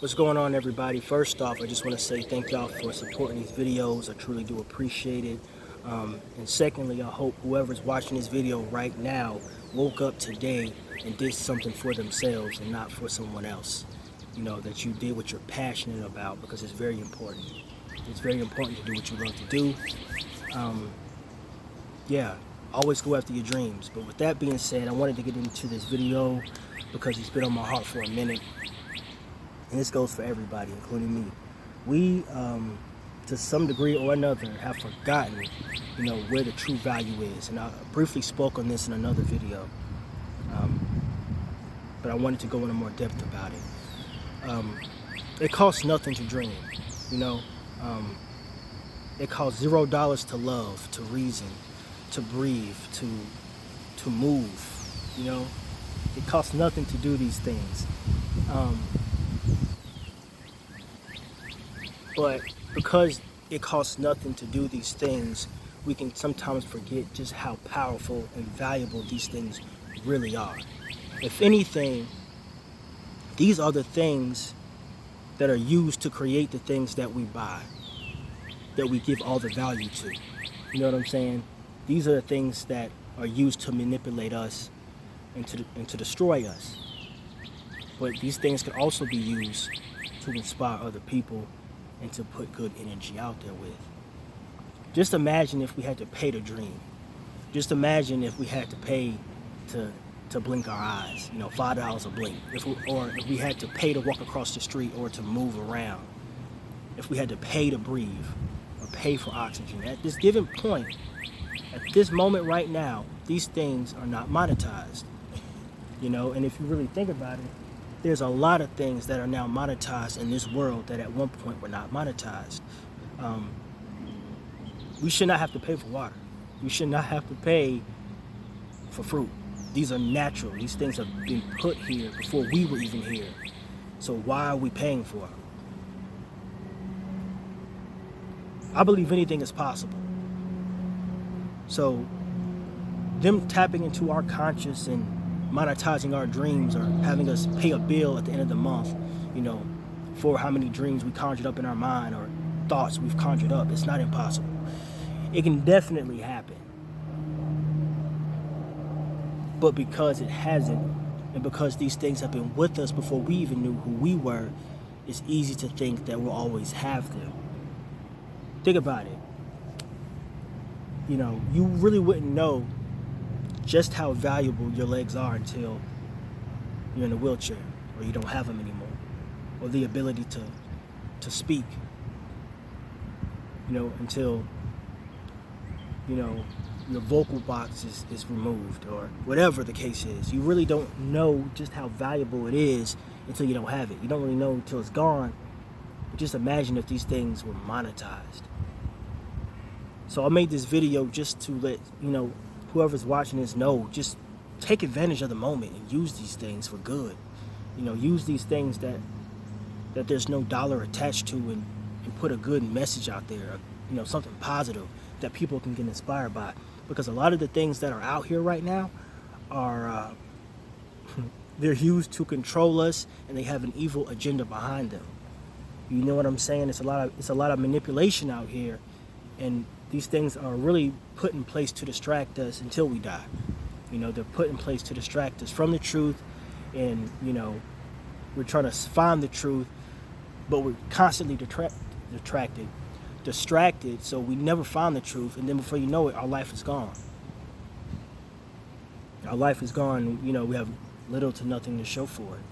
What's going on, everybody? First off, I just want to say thank y'all for supporting these videos. I truly do appreciate it. And secondly, I hope whoever's watching this video right now woke up today and did something for themselves and not for someone else. You know, that you did what you're passionate about, because it's very important. It's very important to do what you love to do. Yeah, always go after your dreams. But with that being said, I wanted to get into this video because it's been on my heart for a minute. And this goes for everybody, including me. We, to some degree or another, have forgotten, where the true value is. And I briefly spoke on this in another video, but I wanted to go into more depth about it. It costs nothing to dream, It costs $0 to love, to reason, to breathe, to move, It costs nothing to do these things. But because it costs nothing to do these things, we can sometimes forget just how powerful and valuable these things really are. If anything, these are the things that are used to create the things that we buy, that we give all the value to. You know what I'm saying? These are the things that are used to manipulate us and to destroy us. But these things can also be used to inspire other people and to put good energy out there with. Just imagine if we had to pay to dream. Just imagine if we had to pay to blink our eyes, $5 a blink. If we had to pay to walk across the street or to move around. If we had to pay to breathe or pay for oxygen. At this given point, at this moment right now, these things are not monetized. And if you really think about it, there's a lot of things that are now monetized in this world that at one point were not monetized. We should not have to pay for water. We should not have to pay for fruit. These are natural. These things have been put here before we were even here. So why are we paying for them? I believe anything is possible. So them tapping into our conscious and monetizing our dreams, or having us pay a bill at the end of the month, for how many dreams we conjured up in our mind or thoughts we've conjured up, it's not impossible. It can definitely happen. But because it hasn't, and because these things have been with us before we even knew who we were, it's easy to think that we'll always have them. Think about it. You really wouldn't know just how valuable your legs are until you're in a wheelchair, or you don't have them anymore, or the ability to speak, until your vocal box is removed, or whatever the case is. You really don't know just how valuable it is until you don't have it. You don't really know until it's gone. But just imagine if these things were monetized. So I made this video just to let whoever's watching this know, just take advantage of the moment and use these things for good. Use these things that there's no dollar attached to, and put a good message out there, something positive that people can get inspired by. Because a lot of the things that are out here right now are, they're used to control us, and they have an evil agenda behind them. You know what I'm saying? It's a lot of manipulation out here, and these things are really put in place to distract us until we die. They're put in place to distract us from the truth, and we're trying to find the truth, but we're constantly distracted, so we never find the truth, and then before you know it, our life is gone. Our life is gone. We have little to nothing to show for it.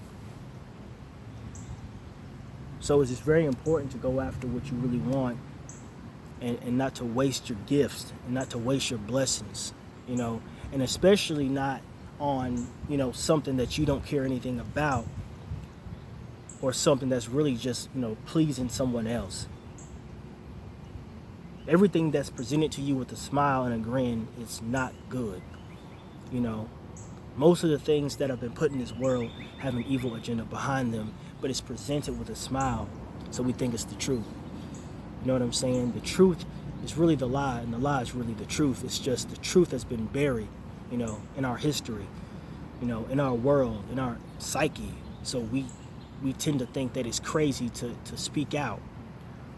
So it's just very important to go after what you really want, and not to waste your gifts, and not to waste your blessings, and especially not on, something that you don't care anything about, or something that's really just, pleasing someone else. Everything that's presented to you with a smile and a grin is not good. Most of the things that have been put in this world have an evil agenda behind them, but it's presented with a smile, so we think it's the truth. You know what I'm saying? The truth is really the lie, and the lie is really the truth. It's just the truth that's been buried, in our history, in our world, in our psyche. So we we tend to think that it's crazy to speak out,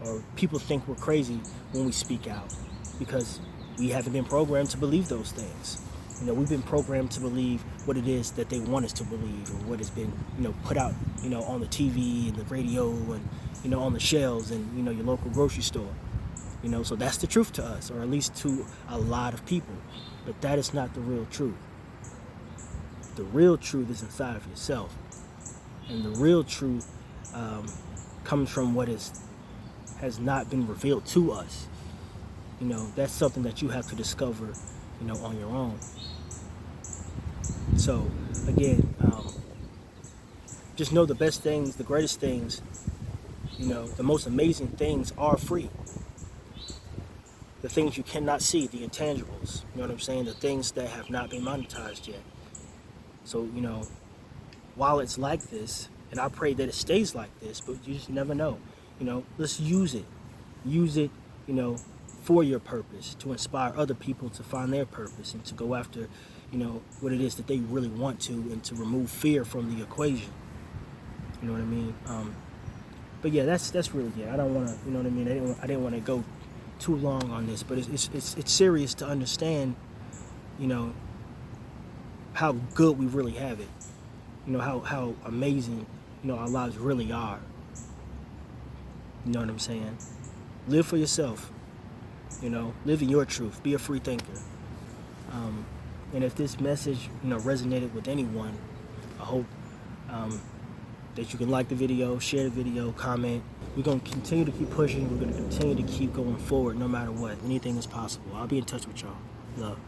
or people think we're crazy when we speak out, because we haven't been programmed to believe those things. We've been programmed to believe what it is that they want us to believe, or what has been, put out, on the TV and the radio and, on the shelves and, your local grocery store. So that's the truth to us, or at least to a lot of people. But that is not the real truth. The real truth is inside of yourself. And the real truth comes from what has not been revealed to us. That's something that you have to discover, on your own. So, again, just know the best things, the greatest things, the most amazing things are free. The things you cannot see, the intangibles, you know what I'm saying? The things that have not been monetized yet. So, while it's like this, and I pray that it stays like this, but you just never know. Let's use it. Use it, for your purpose, to inspire other people to find their purpose and to go after, what it is that they really want to, and to remove fear from the equation. You know what I mean? But yeah, that's really it. I don't want to, you know what I mean? I didn't want to go too long on this, but it's serious to understand, how good we really have it. How amazing, our lives really are. You know what I'm saying? Live for yourself. Live in your truth. Be a free thinker. And if this message, resonated with anyone, I hope that you can like the video, share the video, comment. We're going to continue to keep pushing. We're going to continue to keep going forward no matter what. Anything is possible. I'll be in touch with y'all. Love.